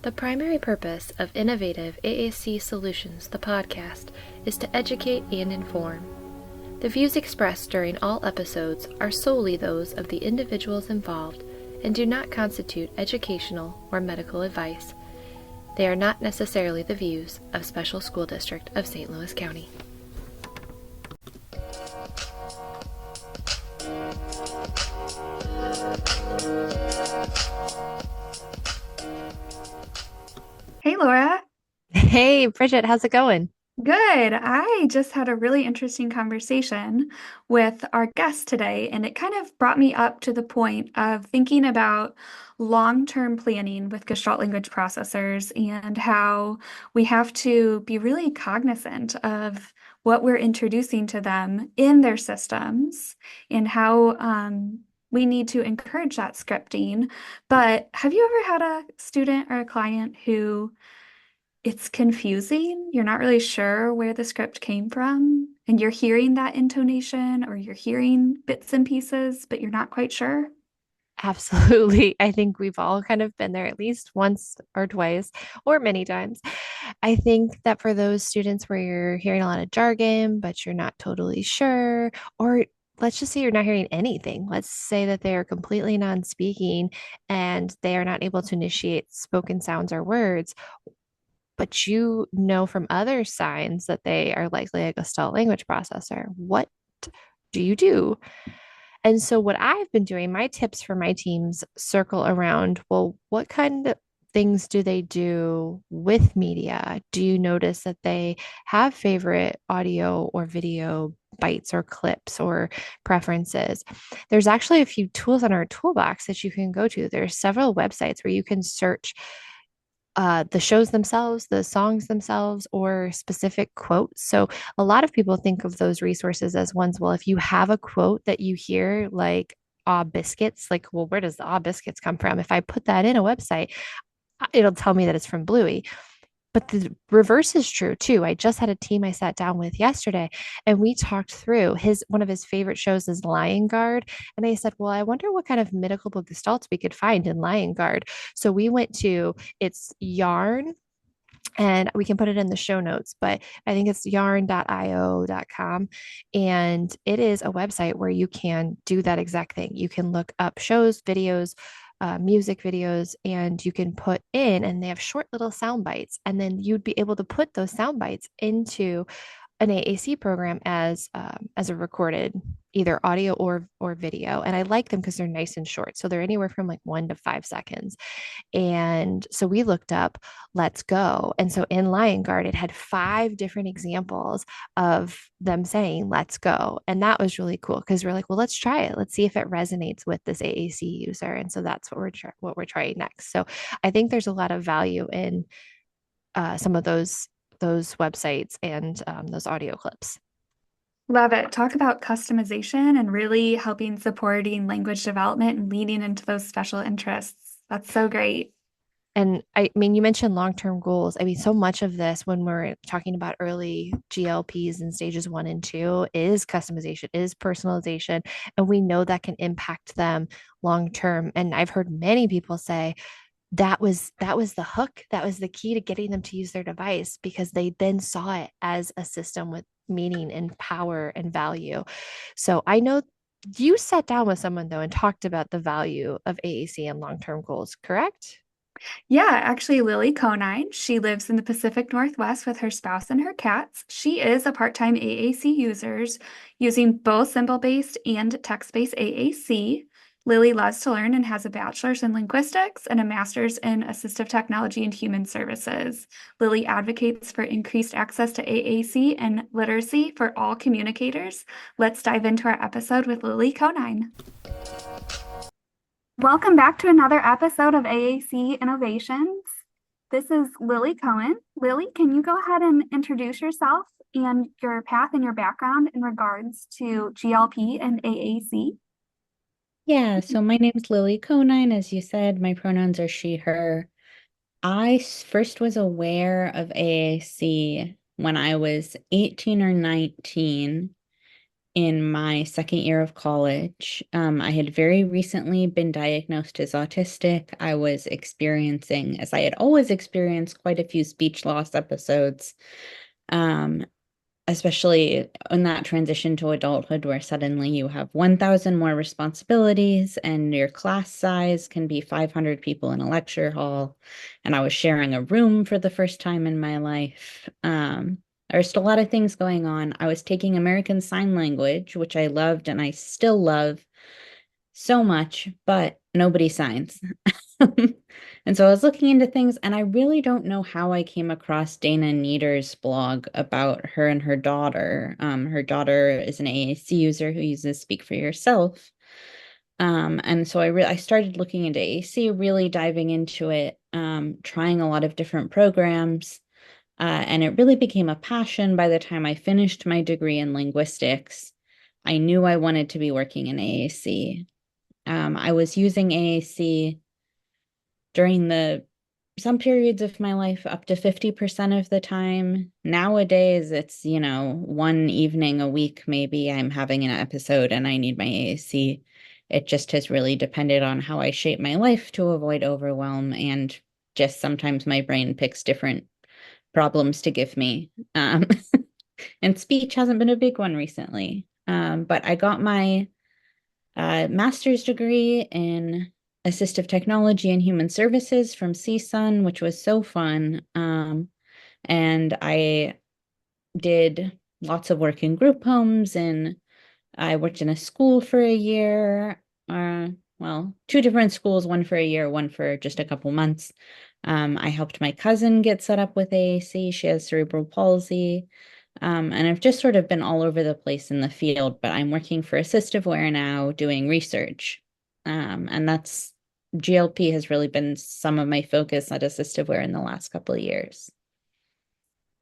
The primary purpose of Innovative AAC Solutions, the podcast, is to educate and inform. The views expressed during all episodes are solely those of the individuals involved and do not constitute educational or medical advice. They are not necessarily the views of Special School District of St. Louis County. Hey, Laura. Hey, Bridget, how's it going? Good. I just had a really interesting conversation with our guest today, and it kind of brought me up to the point of thinking about long-term planning with Gestalt language processors and how we have to be really cognizant of what we're introducing to them in their systems and how we need to encourage that scripting. But have you ever had a student or a client who it's confusing? You're not really sure where the script came from, and you're hearing that intonation or you're hearing bits and pieces, but you're not quite sure. Absolutely. I think we've all kind of been there at least once or twice or many times. I think that for those students where you're hearing a lot of jargon, but you're not totally sure, or let's just say you're not hearing anything. Let's say that they are completely non-speaking and they are not able to initiate spoken sounds or words, but you know from other signs that they are likely a Gestalt language processor. What do you do? And so, what I've been doing, my tips for my teams circle around, well, what kind of things do they do with media? Do you notice that they have favorite audio or video bites or clips or preferences? There's actually a few tools on our toolbox that you can go to. There's several websites where you can search the shows themselves, the songs themselves, or specific quotes. So a lot of people think of those resources as ones, well, if you have a quote that you hear, like, ah biscuits, like, well, where does the ah biscuits come from? If I put that in a website, it'll tell me that it's from Bluey. But the reverse is true too. I just had a team I sat down with yesterday and we talked through his one of his favorite shows is Lion Guard. And I said, well, I wonder what kind of medical gestalts we could find in Lion Guard. So we went to it's Yarn and we can put it in the show notes, but I think it's yarn.io.com. And it is a website where you can do that exact thing. You can look up shows, videos, music videos, and you can put in, and they have short little sound bites. And then you'd be able to put those sound bites into an AAC program as a recorded either audio or video. And I like them because they're nice and short. So they're anywhere from like 1 to 5 seconds. And so we looked up Let's Go. And so in Lion Guard, it had 5 different examples of them saying Let's Go. And that was really cool because we're like, well, let's try it. Let's see if it resonates with this AAC user. And so that's what we're trying next. So I think there's a lot of value in some of those websites and those audio clips. Love it. Talk about customization and really helping supporting language development and leaning into those special interests. That's so great. And I mean, you mentioned long-term goals. I mean, so much of this when we're talking about early GLPs in stages 1 and 2 is customization, is personalization, and we know that can impact them long term. And I've heard many people say that was the hook, that was the key to getting them to use their device because they then saw it as a system with meaning and power and value. So I know you sat down with someone though and talked about the value of AAC and long-term goals, correct? Yeah, actually, Lily Konyn, she lives in the Pacific Northwest with her spouse and her cats. She is a part-time AAC user using both symbol-based and text-based AAC. Lily loves to learn and has a bachelor's in linguistics and a master's in assistive technology and human services. Lily advocates for increased access to AAC and literacy for all communicators. Let's dive into our episode with Lily Konyn. Welcome back to another episode of AAC Innovations. This is Lily Konyn. Lily, can you go ahead and introduce yourself and your path and your background in regards to GLP and AAC? Yeah, so my name's Lily Konyn. As you said, my pronouns are she, her. First was aware of AAC when I was 18 or 19. in my second year of college. I had very recently been diagnosed as autistic. I was experiencing, as I had always experienced, quite a few speech loss episodes, um, especially in that transition to adulthood where suddenly you have 1,000 more responsibilities and your class size can be 500 people in a lecture hall. And I was sharing a room for the first time in my life. There's still a lot of things going on. I was taking American Sign Language, which I loved and I still love so much, but nobody signs. And so I was looking into things, and I really don't know how I came across Dana Nieder's blog about her and her daughter. Her daughter is an AAC user who uses Speak for Yourself. And so I started looking into AAC, really diving into it, trying a lot of different programs. And it really became a passion by the time I finished my degree in linguistics. I knew I wanted to be working in AAC. I was using AAC during some periods of my life up to 50% of the time. Nowadays, it's, one evening a week, maybe I'm having an episode and I need my AAC. It just has really depended on how I shape my life to avoid overwhelm, and just sometimes my brain picks different problems to give me. And speech hasn't been a big one recently. But I got my master's degree in assistive technology and human services from CSUN, which was so fun. And I did lots of work in group homes, and I worked in a school for a year. Well, two different schools, one for a year, one for just a couple months. I helped my cousin get set up with AAC. She has cerebral palsy. And I've just sort of been all over the place in the field, but I'm working for Assistiveware now doing research. And that's GLP has really been some of my focus at Assistiveware in the last couple of years.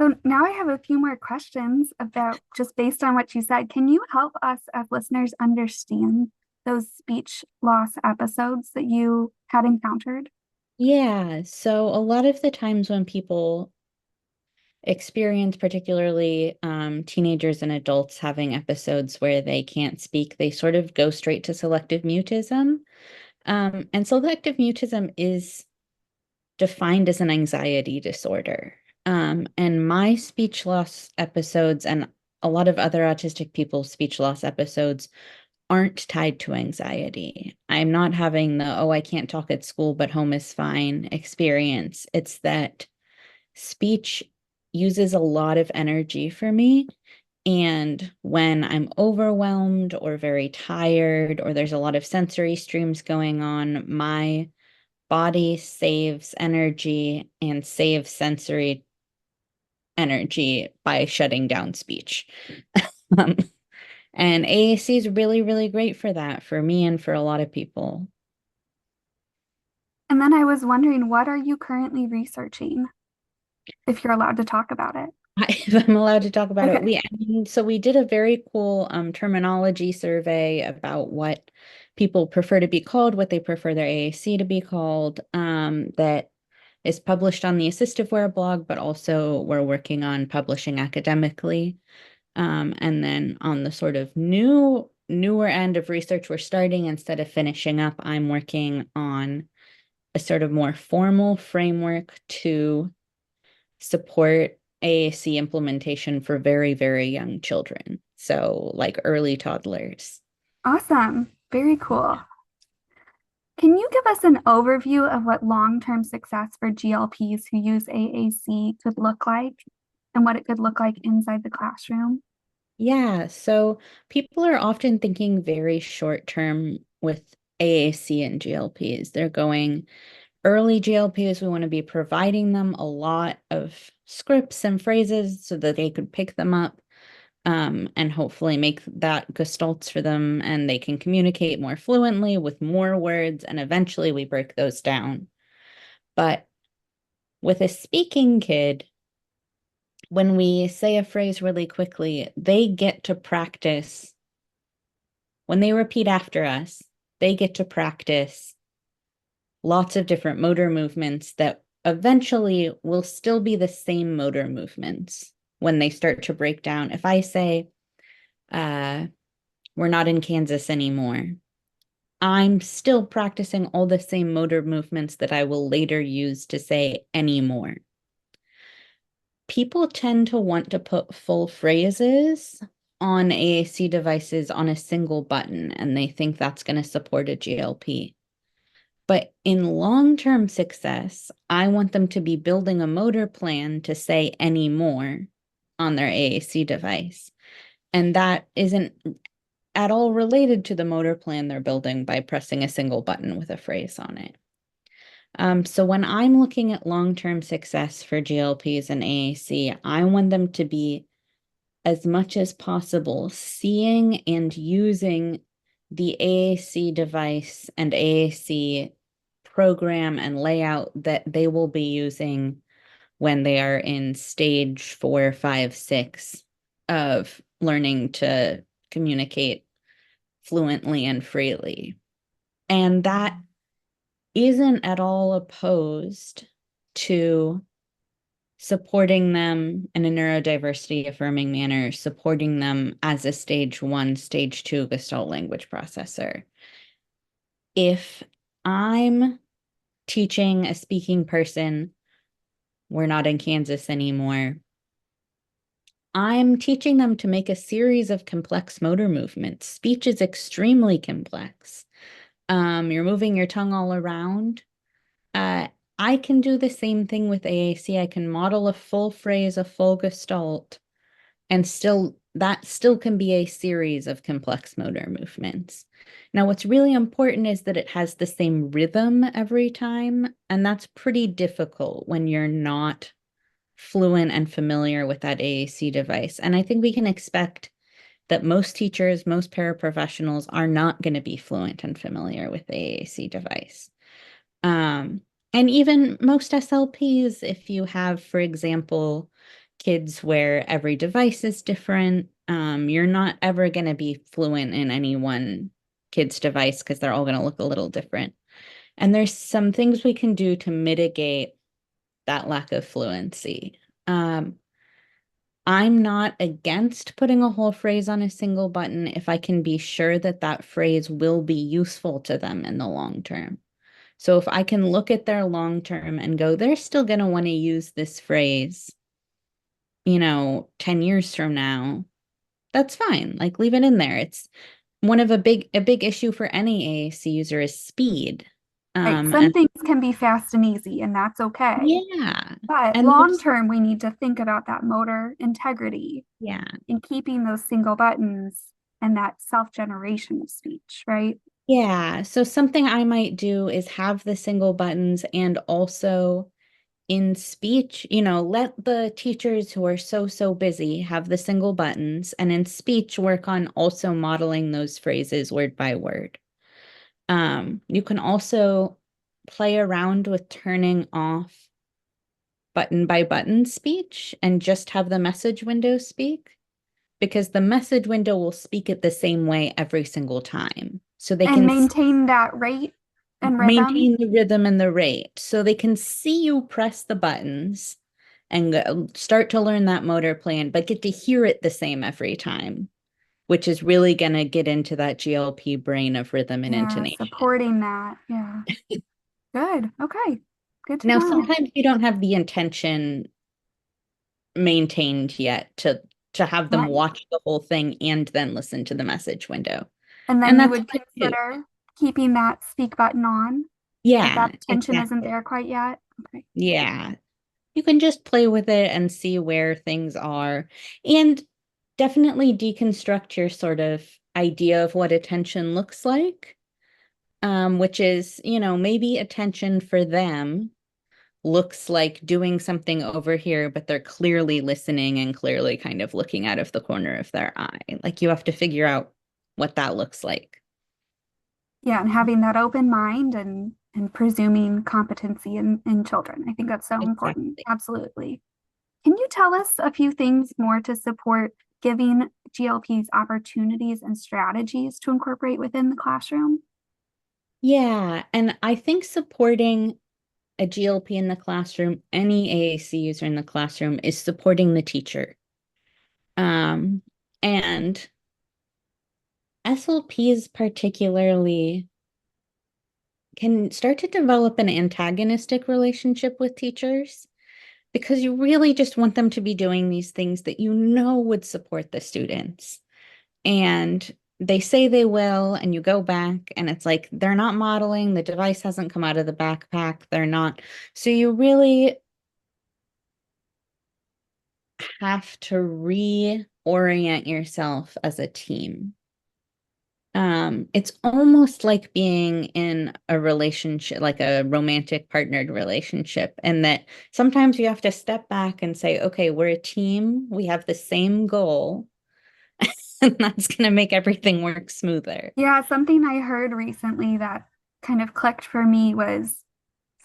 So now I have a few more questions about just based on what you said. Can you help us as listeners understand those speech loss episodes that you had encountered? Yeah, so a lot of the times when people experience, particularly teenagers and adults having episodes where they can't speak, they sort of go straight to selective mutism. And selective mutism is defined as an anxiety disorder. And my speech loss episodes and a lot of other autistic people's speech loss episodes aren't tied to anxiety. I'm not having the, oh, I can't talk at school, but home is fine experience. It's that speech uses a lot of energy for me. And when I'm overwhelmed or very tired, or there's a lot of sensory streams going on, my body saves energy and saves sensory energy by shutting down speech. um, and AAC is really, really great for that, for me and for a lot of people. And then I was wondering, what are you currently researching, if you're allowed to talk about it? If I'm allowed to talk about it, Okay. so we did a very cool terminology survey about what people prefer to be called, what they prefer their AAC to be called, that is published on the Assistiveware blog, but also we're working on publishing academically. And then on the sort of newer end of research we're starting, instead of finishing up, I'm working on a sort of more formal framework to support AAC implementation for very, very young children. So like early toddlers. Awesome. Very cool. Can you give us an overview of what long-term success for GLPs who use AAC could look like and what it could look like inside the classroom? Yeah, so people are often thinking very short term with AAC and GLPs. They're going early GLPs, we want to be providing them a lot of scripts and phrases so that they could pick them up, and hopefully make that gestalts for them and they can communicate more fluently with more words, and eventually we break those down. But with a speaking kid, when we say a phrase really quickly, they get to practice. When they repeat after us, they get to practice lots of different motor movements that eventually will still be the same motor movements when they start to break down. If I say, We're not in Kansas anymore. I'm still practicing all the same motor movements that I will later use to say anymore. People tend to want to put full phrases on AAC devices on a single button, and they think that's going to support a GLP. But in long-term success, I want them to be building a motor plan to say any more on their AAC device. And that isn't at all related to the motor plan they're building by pressing a single button with a phrase on it. So when I'm looking at long-term success for GLPs and AAC, I want them to be as much as possible seeing and using the AAC device and AAC program and layout that they will be using when they are in stage 4, 5, 6 of learning to communicate fluently and freely. And that isn't at all opposed to supporting them in a neurodiversity affirming manner, supporting them as a stage 1, stage 2 Gestalt language processor. If I'm teaching a speaking person, we're not in Kansas anymore, I'm teaching them to make a series of complex motor movements. Speech is extremely complex. You're moving your tongue all around. I can do the same thing with AAC. I can model a full phrase, a full gestalt, and that still can be a series of complex motor movements. Now, what's really important is that it has the same rhythm every time, and that's pretty difficult when you're not fluent and familiar with that AAC device. And I think we can expect that most teachers, most paraprofessionals are not going to be fluent and familiar with the AAC device. And even most SLPs, if you have, for example, kids where every device is different, you're not ever going to be fluent in any one kid's device because they're all going to look a little different. And there's some things we can do to mitigate that lack of fluency. I'm not against putting a whole phrase on a single button if I can be sure that that phrase will be useful to them in the long term. So if I can look at their long term and go, they're still going to want to use this phrase, 10 years from now, that's fine. Like leave it in there. It's one of a big issue for any AAC user is speed. Right. Some And things can be fast and easy, and that's okay. yeah. But And long term, we need to think about that motor integrity yeah. in keeping those single buttons and that self-generation of speech, right? Yeah. So something I might do is have the single buttons and also in speech, let the teachers who are so busy have the single buttons and in speech work on also modeling those phrases word by word. You can also play around with turning off button by button speech and just have the message window speak because the message window will speak it the same way every single time. So they And can maintain that rate and rhythm. maintain the rhythm and the rate. So they can see you press the buttons and start to learn that motor plan, but get to hear it the same every time, which is really going to get into that GLP brain of rhythm and Yeah, intonation. supporting that. Yeah. Good. Okay. Good to Now, know. sometimes you don't have the intention maintained yet to have them Right. watch the whole thing and then listen to the message window. And then And you that's would fine too. consider keeping that speak button on if Yeah, that tension isn't exactly. there quite yet. Okay. Yeah. You can just play with it and see where things are and definitely deconstruct your sort of idea of what attention looks like, which is, maybe attention for them looks like doing something over here, but they're clearly listening and clearly kind of looking out of the corner of their eye. Like you have to figure out what that looks like. Yeah, and having that open mind and presuming competency in children. I think that's so important. Exactly. Absolutely. Can you tell us a few things more to support giving GLPs opportunities and strategies to incorporate within the classroom? Yeah, and I think supporting a GLP in the classroom, any AAC user in the classroom is supporting the teacher. And SLPs particularly can start to develop an antagonistic relationship with teachers because you really just want them to be doing these things that you know would support the students. And they say they will, and you go back, and it's like they're not modeling, the device hasn't come out of the backpack, they're not. So you really have to reorient yourself as a team. It's almost like being in a relationship, like a romantic partnered relationship, and that sometimes you have to step back and say, okay, we're a team, we have the same goal, and that's going to make everything work smoother. Yeah, something I heard recently that kind of clicked for me was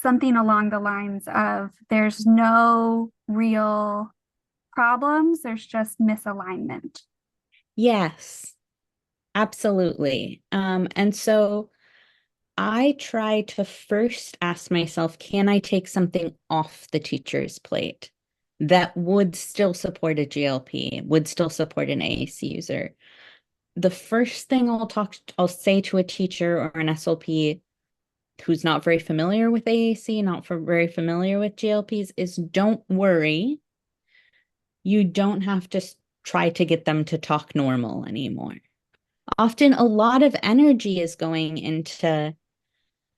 something along the lines of there's no real problems, there's just misalignment. Yes, absolutely. And so I try to first ask myself, can I take something off the teacher's plate that would still support a GLP, would still support an AAC user? The first thing I'll say to a teacher or an SLP who's not very familiar with AAC, very familiar with GLPs, is don't worry. You don't have to try to get them to talk normal anymore. Often a lot of energy is going into,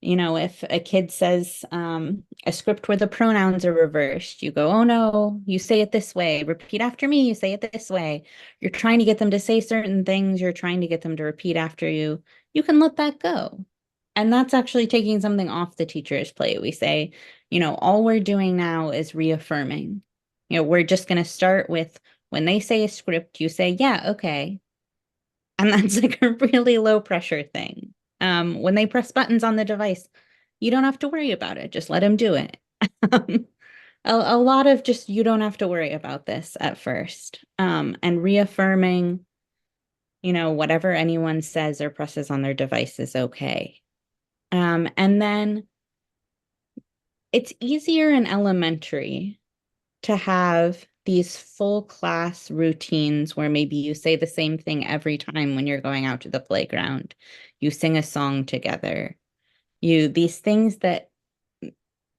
if a kid says a script where the pronouns are reversed, you go, oh no, you say it this way. Repeat after me, you say it this way. You're trying to get them to say certain things. You're trying to get them to repeat after you. You can let that go. And that's actually taking something off the teacher's plate. We say, all we're doing now is reaffirming. We're just going to start with when they say a script, you say, yeah, okay. And that's like a really low pressure thing. When they press buttons on the device, you don't have to worry about it. Just let them do it. A lot of just, you don't have to worry about this at first. And reaffirming, whatever anyone says or presses on their device is okay. And then it's easier in elementary to have these full class routines where maybe you say the same thing every time when you're going out to the playground. You sing a song together. These things that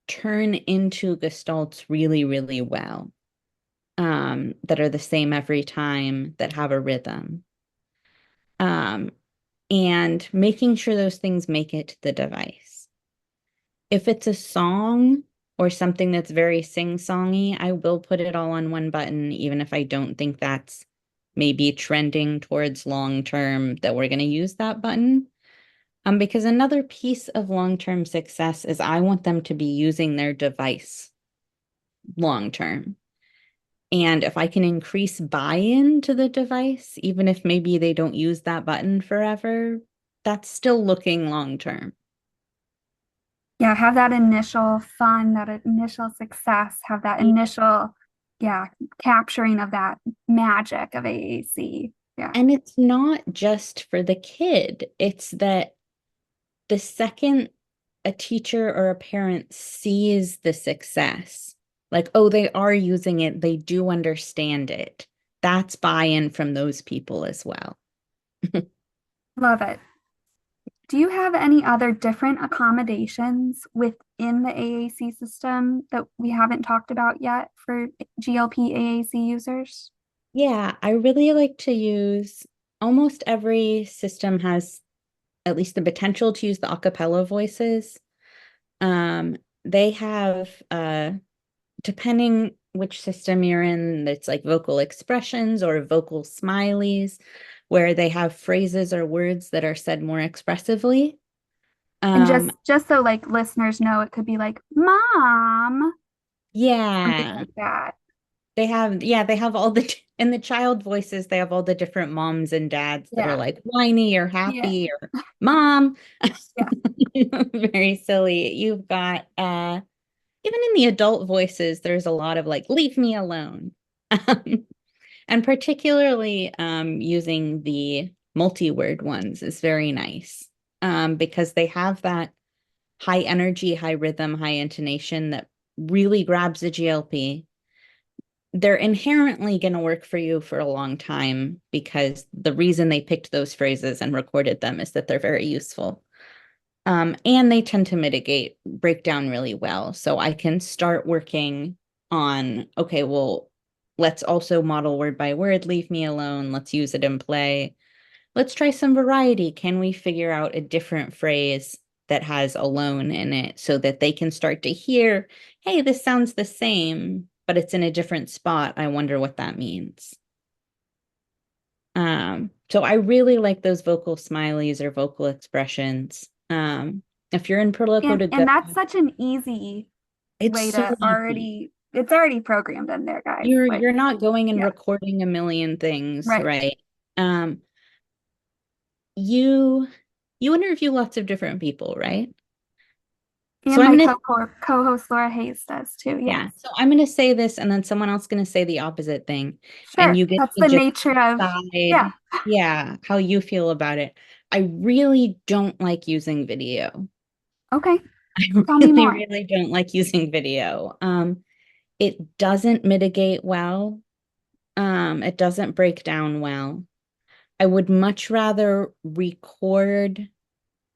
turn into gestalts really, really well, that are the same every time, that have a rhythm. And making sure those things make it to the device. If it's a song or something that's very sing-songy, I will put it all on one button, even if I don't think that's maybe trending towards long-term that we're going to use that button. Because another piece of long-term success is I want them to be using their device long-term. And if I can increase buy-in to the device, even if maybe they don't use that button forever, that's still looking long-term. Yeah, have that initial fun, that initial success, have that initial, yeah, capturing of that magic of AAC. Yeah. And it's not just for the kid. It's that the second a teacher or a parent sees the success, like, oh, they are using it, they do understand it, that's buy-in from those people as well. Love it. Do you have any other different accommodations within the AAC system that we haven't talked about yet for GLP AAC users? Yeah, I really like to use, almost every system has at least the potential to use the a cappella voices. They have, depending which system you're in, it's like vocal expressions or vocal smileys, where they have phrases or words that are said more expressively. And Um, just so like listeners know, it could be like mom, something yeah, like that. they have all the, in the child voices, they have all the different moms and dads that are Yeah. like whiny or Yeah. happy or mom. Yeah. Very silly. You've got, even in the adult voices, there's a lot of like, leave me alone. And particularly using the multi-word ones is very nice, because they have that high energy, high rhythm, high intonation that really grabs the GLP, they're inherently going to work for you for a long time because the reason they picked those phrases and recorded them is that they're very useful. And they tend to break down really well. So I can start working on, okay, well, let's also model word by word, leave me alone. Let's use it in play. Let's try some variety. Can we figure out a different phrase that has alone in it so that they can start to hear, hey, this sounds the same, but it's in a different spot. I wonder what that means. So I really like those vocal smileys or vocal expressions. If you're in Proloquo to go, And that's such an easy it's way so to easy. it's already programmed in there, guys. Like, You're not going and yeah, recording a million things, right. right? Um, you you interview lots of different people, right? So And I'm my gonna co-host Laura Hayes does too. Yeah. Yes. So I'm gonna say this and then someone else gonna say the opposite thing. And Sure. you get That's to the just nature of, yeah. decide, yeah, how you feel about it. I really don't like using video. Okay. I Tell me really, more. really don't like using video. It doesn't mitigate well. It doesn't break down well. I would much rather record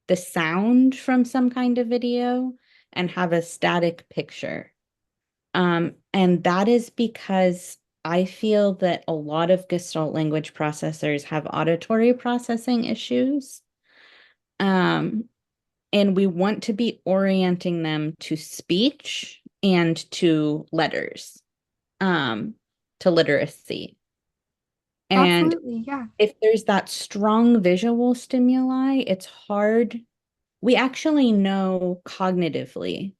the sound from some kind of video and have a static picture. And that is because I feel that a lot of Gestalt language processors have auditory processing issues. Um, and we want to be orienting them to speech and to letters, um, to literacy. And Absolutely. Yeah. if there's that strong visual stimuli, it's hard. We actually know cognitively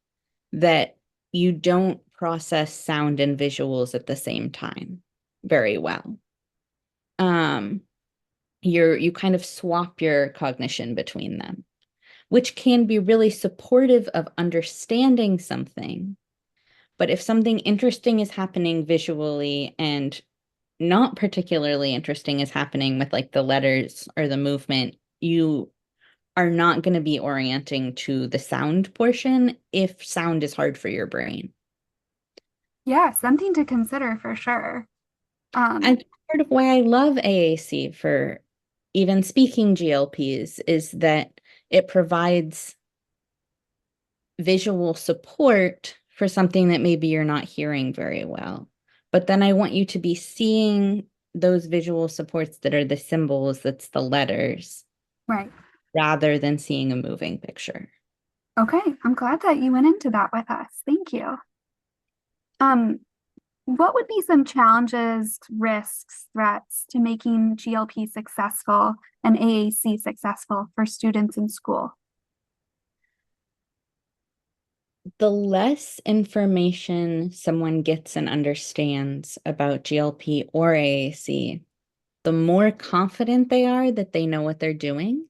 that you don't process sound and visuals at the same time very well. Um, you kind of swap your cognition between them, which can be really supportive of understanding something. But if something interesting is happening visually and not particularly interesting is happening with like the letters or the movement, you are not going to be orienting to the sound portion if sound is hard for your brain. Yeah. Something to consider for sure. Um, And part of why I love AAC for even speaking GLPs is that it provides visual support for something that maybe you're not hearing very well. But then I want you to be seeing those visual supports that are the symbols, that's the letters, right. rather than seeing a moving picture. Okay. I'm glad that you went into that with us. Thank you. Um, what would be some challenges, risks, threats to making GLP successful and AAC successful for students in school? The less information someone gets and understands about GLP or AAC, the more confident they are that they know what they're doing.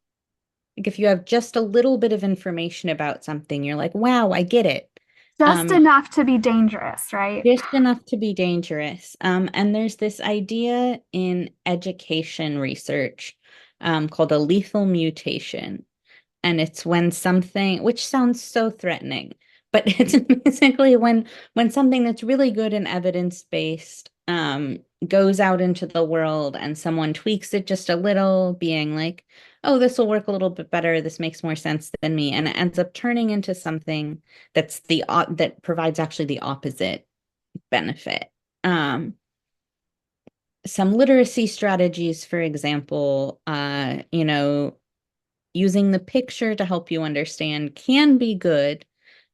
Like if you have just a little bit of information about something, you're like, wow, I get it. Just Um, enough to be dangerous, right? just enough to be dangerous. And there's this idea in education research called a lethal mutation. And it's when something, which sounds so threatening, but it's basically when something that's really good and evidence-based goes out into the world and someone tweaks it just a little, being like, oh, this will work a little bit better, this makes more sense than me, and it ends up turning into something that provides actually the opposite benefit. Some literacy strategies, for example, using the picture to help you understand can be good,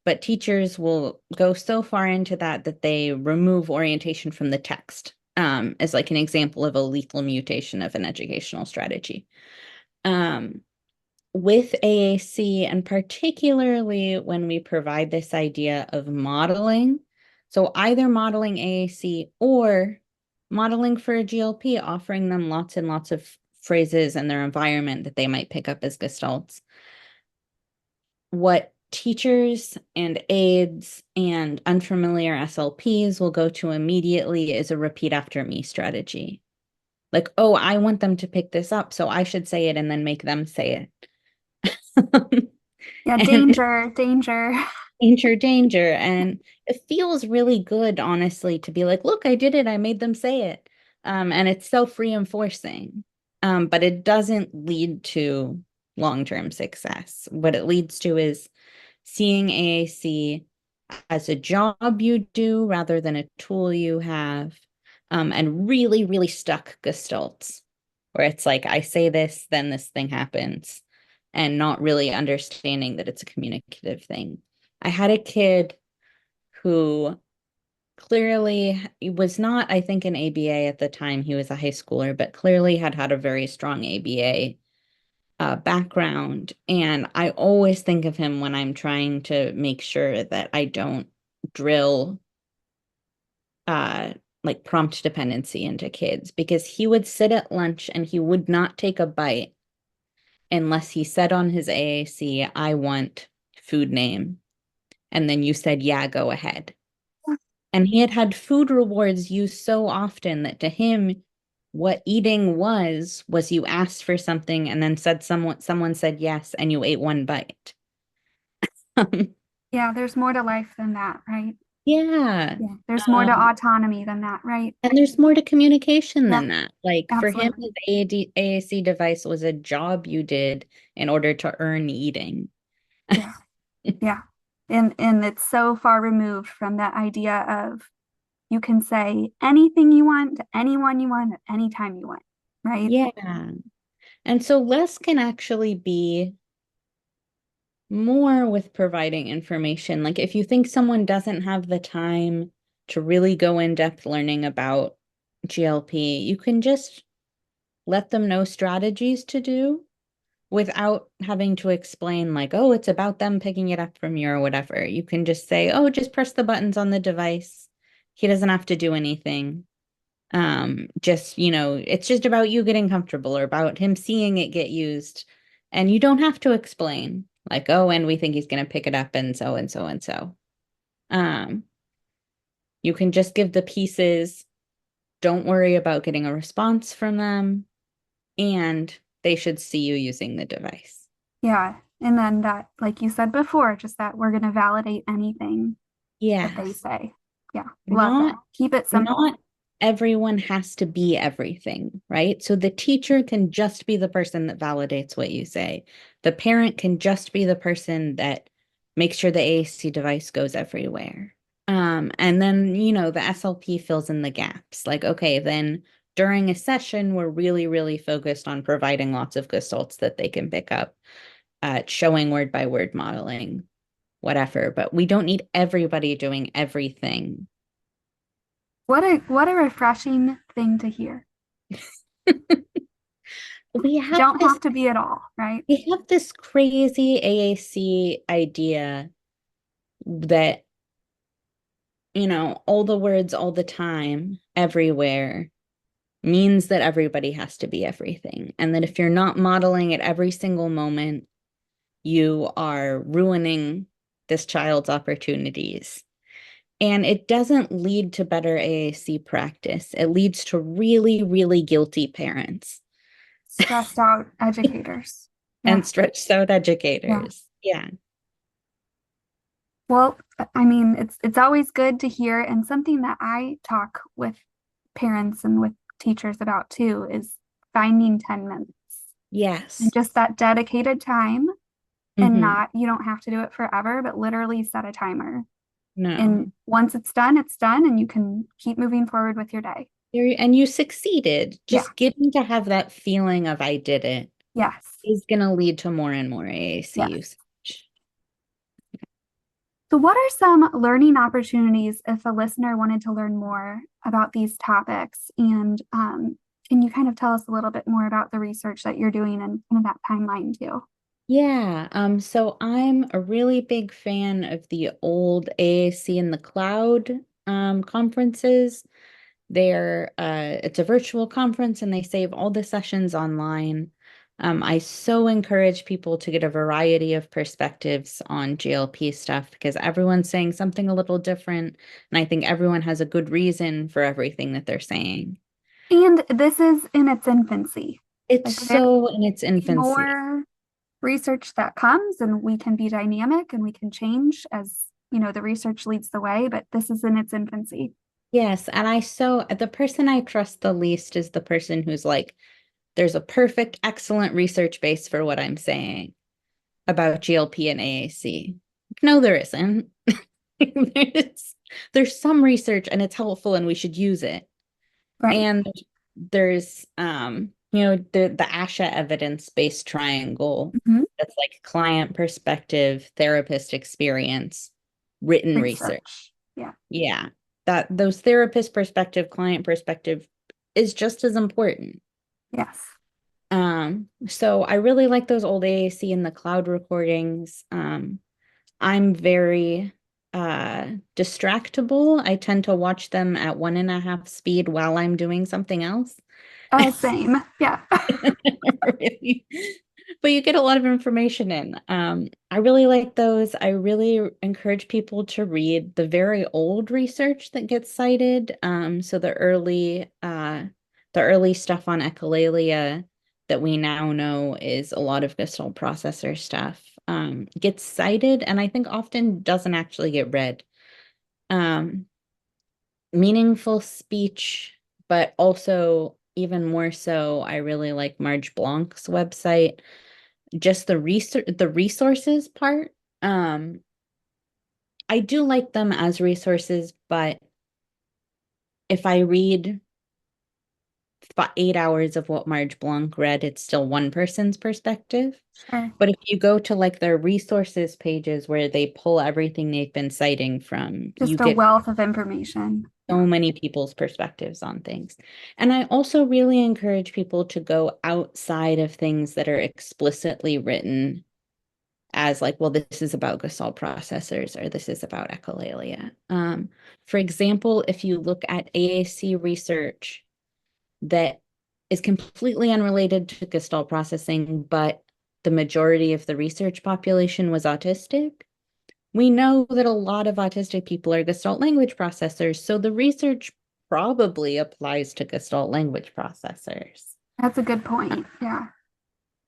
but teachers will go so far into that that they remove orientation from the text, as like an example of a lethal mutation of an educational strategy. Um, with AAC, and particularly when we provide this idea of modeling, so either modeling AAC or modeling for a GLP, offering them lots and lots of phrases in their environment that they might pick up as gestalts. What teachers and aides and unfamiliar SLPs will go to immediately is a repeat after me strategy. Like, oh, I want them to pick this up, so I should say it and then make them say it. Yeah, And danger, danger. danger, danger. And it feels really good, honestly, to be like, look, I did it. I made them say it. And it's self-reinforcing. But it doesn't lead to long-term success. What it leads to is seeing AAC as a job you do rather than a tool you have, and really, really stuck gestalts, where it's like, I say this, then this thing happens, and not really understanding that it's a communicative thing. I had a kid who clearly was not, I think, an ABA at the time. He was a high schooler, but clearly had a very strong ABA background. And I always think of him when I'm trying to make sure that I don't drill uh, like prompt dependency into kids, because he would sit at lunch and he would not take a bite unless he said on his AAC, I want food name. And then you said, yeah, go ahead. And he had food rewards used so often that to him, what eating was you asked for something and then said someone said yes and you ate one bite. Yeah, there's more to life than that, right? Yeah. Yeah, there's more to autonomy than that, right? And there's more to communication Yeah, than that. Like for him, absolutely. his AAC device was a job you did in order to earn eating. Yeah, yeah. And it's so far removed from that idea of you can say anything you want to anyone you want at any time you want, right? Yeah. And so less can actually be more with providing information. Like if you think someone doesn't have the time to really go in depth learning about GLP, you can just let them know strategies to do without having to explain like, oh, it's about them picking it up from you or whatever. You can just say, oh, just press the buttons on the device. He doesn't have to do anything. Just, it's just about you getting comfortable or about him seeing it get used. And you don't have to explain like, oh, and we think he's going to pick it up and so and so and so. Um, you can just give the pieces. Don't worry about getting a response from them. And they should see you using the device. Yeah. And then that, like you said before, just that we're going to validate anything that they Yes. say. Yeah. Love that. Not Keep it simple. not everyone has to be everything, right? So the teacher can just be the person that validates what you say. The parent can just be the person that makes sure the AAC device goes everywhere. And then, the SLP fills in the gaps. Like, okay, then during a session, we're really, really focused on providing lots of gestalts that they can pick up, showing word by word modeling, whatever. But we don't need everybody doing everything. What a refreshing thing to hear. We You have don't this have to be at all, right? we have this crazy AAC idea that, all the words all the time, everywhere, means that everybody has to be everything. And that if you're not modeling at every single moment, you are ruining this child's opportunities. And it doesn't lead to better AAC practice. It leads to really, really guilty parents Stressed out educators. Yeah. and stretched out Yeah. educators. Yeah. Well, I mean, it's always good to hear, and something that I talk with parents and with teachers about too is finding 10 minutes and Yes. just that dedicated time, and Mm-hmm. not, you don't have to do it forever, but literally set a timer. And No. once it's done, and you can keep moving forward with your day. And you succeeded. Yeah. Just getting to have that feeling of I did it Yes. is going to lead to more and more AAC Yes. usage. So, what are some learning opportunities if a listener wanted to learn more about these topics? And can you kind of tell us a little bit more about the research that you're doing and kind of that timeline too? Yeah, so I'm a really big fan of the old AAC in the cloud conferences. It's a virtual conference and they save all the sessions online. I so encourage people to get a variety of perspectives on GLP stuff because everyone's saying something a little different, and I think everyone has a good reason for everything that they're saying. And this is in its infancy. It's Like there so in its will be infancy. more research that comes, and we can be dynamic and we can change as the research leads the way, but this is in its infancy. Yes, and the person I trust the least is the person who's like, there's a perfect, excellent research base for what I'm saying about GLP and AAC. No, there isn't. There's some research and it's helpful and we should use it. Right. And there's the ASHA evidence-based triangle. Mhm. That's like client perspective, therapist experience, written research. Research. Yeah. Yeah. Those therapist perspective, client perspective is just as important. Yes. So I really like those old AAC and the cloud recordings. I'm very distractible. I tend to watch them at 1.5 speed while I'm doing something else. Same. Yeah. Really. But you get a lot of information in. I really like those. I really encourage people to read the very old research that gets cited. So the early stuff on echolalia that we now know is a lot of Gestalt processor stuff, gets cited and I think often doesn't actually get read. Meaningful speech, but also even more so, I really like Marge Blanc's website. Just the resources part. I do like them as resources, but if I read 8 hours of what Marge Blanc read, it's still one person's perspective. Sure. But if you go to like their resources pages where they pull everything they've been citing from, you Just a get wealth of information. so many people's perspectives on things. And I also really encourage people to go outside of things that are explicitly written as like, well, this is about Gestalt processors or this is about echolalia. For example, if you look at AAC research that is completely unrelated to Gestalt processing, but the majority of the research population was autistic, we know that a lot of autistic people are Gestalt language processors, so the research probably applies to Gestalt language processors. That's a good point. Yeah.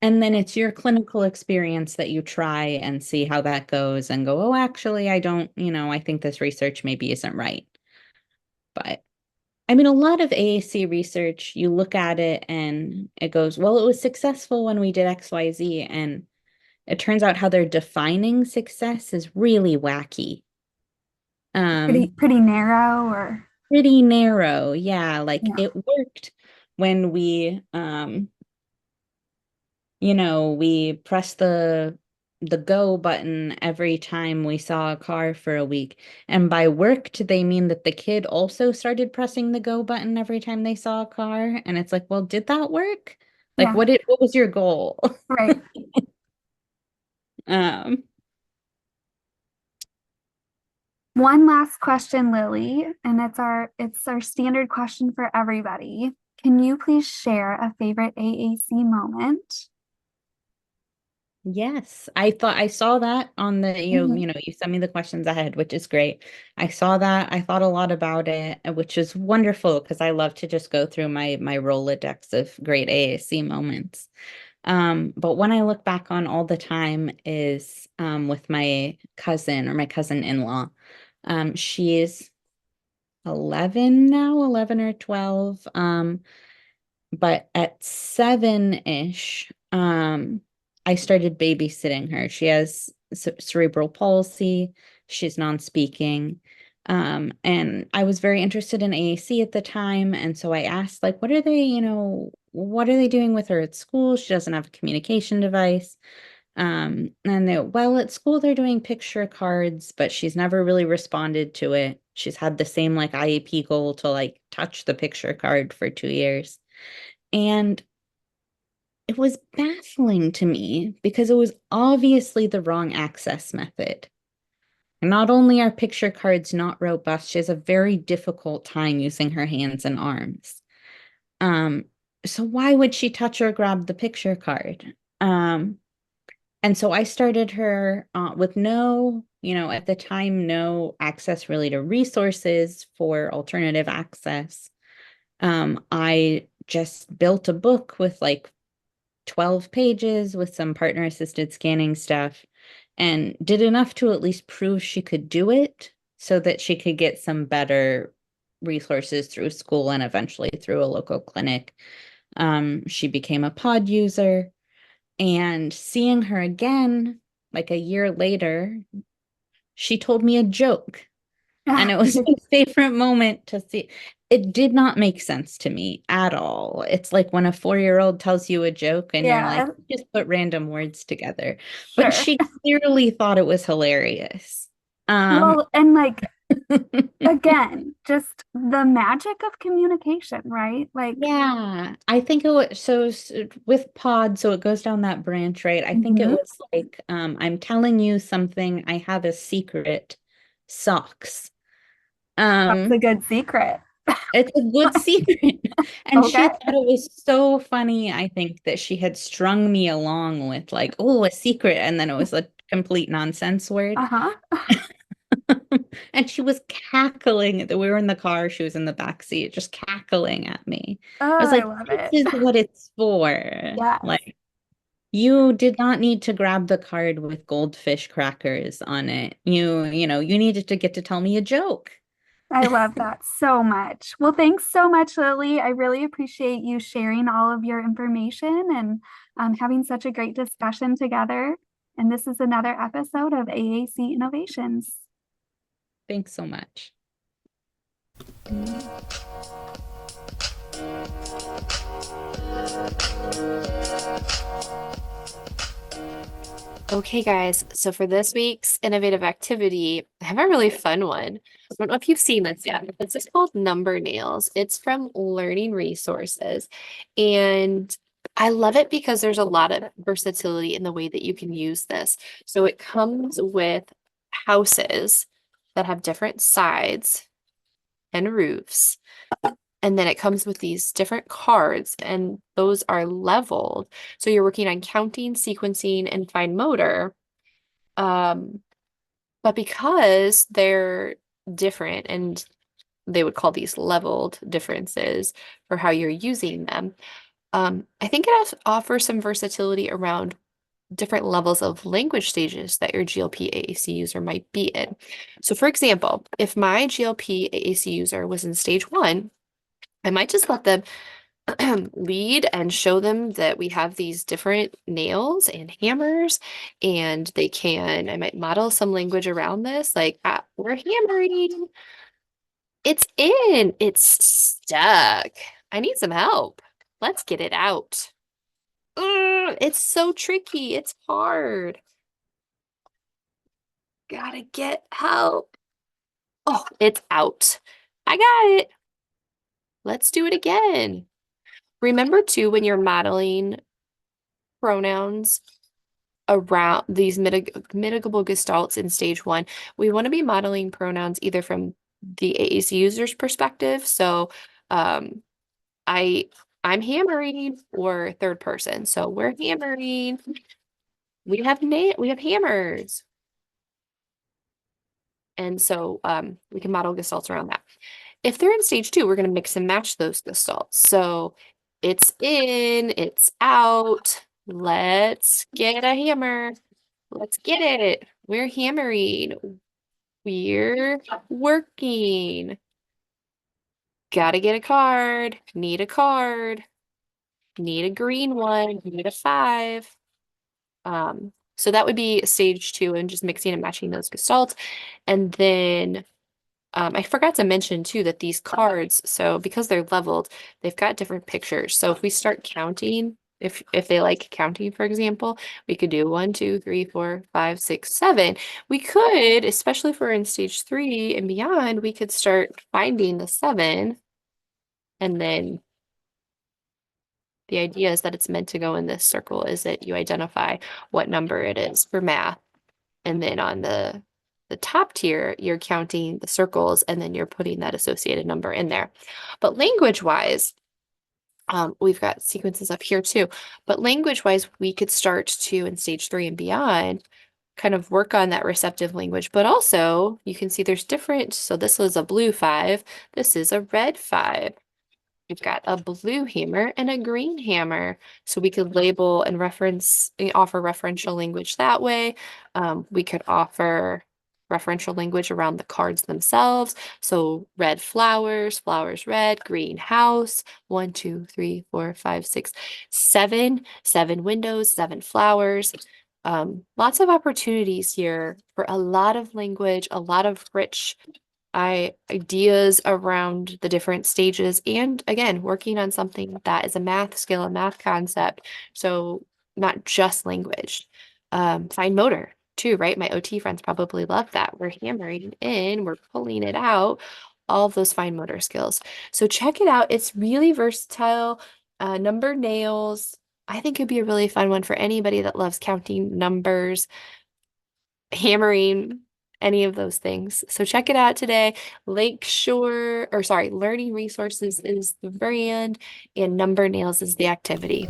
And then it's your clinical experience that you try and see how that goes and go, oh, actually, I don't, I think this research maybe isn't right. But I mean, a lot of AAC research, you look at it and it goes, well, it was successful when we did XYZ. And it turns out how they're defining success is really wacky. Pretty narrow or Pretty narrow. Yeah, like yeah. it worked when we pressed the go button every time we saw a car for a week. And by worked, they mean that the kid also started pressing the go button every time they saw a car. And it's like, well, did that work? Like, Yeah. what was your goal? Right. Um, One last question, Lily, and it's our standard question for everybody. Can you please share a favorite AAC moment? yes, I thought I saw that on Mhm. you sent me the questions ahead, which is great. I saw that. I thought a lot about it, which is wonderful because I love to just go through my Rolodex of great AAC moments. But when I look back on all the time is with my cousin or my cousin-in-law. She's 11 now, 11 or 12. But at 7-ish, I started babysitting her. She has cerebral palsy. She's non-speaking. And I was very interested in AAC at the time. And so I asked, like, what are they doing with her at school? She doesn't have a communication device. Well, at school they're doing picture cards, but she's never really responded to it. She's had the same like IEP goal to like touch the picture card for 2 years. And it was baffling to me because it was obviously the wrong access method. Not only are picture cards not robust, she has a very difficult time using her hands and arms. Um, so why would she touch or grab the picture card? And so I started her with at the time, no access really to resources for alternative access. I just built a book with like 12 pages with some partner assisted scanning stuff and did enough to at least prove she could do it so that she could get some better resources through school and eventually through a local clinic. She became a pod user, and seeing her again, like a year later, she told me a joke. And it was my favorite moment to see. It did not make sense to me at all. It's like when a 4-year-old tells you a joke and you're like, Yeah, just put random words together. But sure. she clearly thought it was hilarious. Um, Well, and like again, just the magic of communication, right? Like, yeah, I think it was with pod, so it goes down that branch, right? I think it mhm, was like, I'm telling you something, I have a secret, socks. that's a Um, good secret. It's a good secret. And she Okay. thought it was so funny, I think, that she had strung me along with like, oh, a secret. And then it was a complete nonsense word. Uh-huh. And she was cackling. We were in the car, she was in the back seat, just cackling at me. Oh, I was I like, love this it. is what it's for. Yes. Like, you did not need to grab the card with goldfish crackers on it. You needed to get to tell me a joke. I love that so much. Well, thanks so much, Lily. I really appreciate you sharing all of your information and having such a great discussion together. And this is another episode of AAC Innovations. Thanks so much. Okay, guys, so for this week's innovative activity, I have a really fun one. I don't know if you've seen this yet. This is called Number Nails. It's from Learning Resources. And I love it because there's a lot of versatility in the way that you can use this. So it comes with houses that have different sides and roofs. And then it comes with these different cards, and those are leveled. So you're working on counting, sequencing, and fine motor. Um, but because they're different, and they would call these leveled differences for how you're using them, I think it offers some versatility around different levels of language stages that your GLP AAC user might be in. So, for example, if my GLP AAC user was in stage 1, I might just let them lead and show them that we have these different nails and hammers, and I might model some language around this, like, we're hammering. It's stuck. I need some help. Let's get it out. Ugh, it's so tricky. It's hard. Gotta get help. Oh, it's out. I got it. Let's do it again. Remember too, when you're modeling pronouns around these mitigable gestalts in stage 1, we want to be modeling pronouns either from the AAC user's perspective. So um, I I'm hammering, or third person. So we're hammering. We have hammers. And so we can model gestalts around that. If they're in stage 2, we're going to mix and match those gestalts. So it's in, it's out. Let's get a hammer. Let's get it. We're hammering. We're working. Gotta get a card. Need a card. Need a green one. Need a 5. So that would be stage 2, and just mixing and matching those gestalts. And then I forgot to mention too that these cards, so because they're leveled, they've got different pictures. So if we start counting, if they like counting, for example, we could do 1, 2, 3, 4, 5, 6, 7. We could, especially if we're in stage 3 and beyond, we could start finding the 7. And then the idea is that it's meant to go in this circle, is that you identify what number it is for math. And then on the top tier, you're counting the circles, and then you're putting that associated number in there. But language-wise, we've got sequences up here too. But language-wise, we could start to, in stage 3 and beyond, kind of work on that receptive language. But also, you can see there's different. So this was a blue 5. This is a red 5. We've got a blue hammer and a green hammer. So we could label and offer referential language that way. We could offer referential language around the cards themselves. So red flowers, flowers red, green house, 1, 2, 3, 4, 5, 6, 7, 7 windows, 7 flowers. Lots of opportunities here for a lot of language, a lot of rich ideas around the different stages, and again, working on something that is a math skill, a math concept. So not just language. Fine motor too, right? My OT friends probably love that. We're hammering in, we're pulling it out, all of those fine motor skills. So check it out. It's really versatile. Number nails. I think it'd be a really fun one for anybody that loves counting numbers, hammering, any of those things. So check it out today. Learning Resources is the brand, and Number Nails is the activity.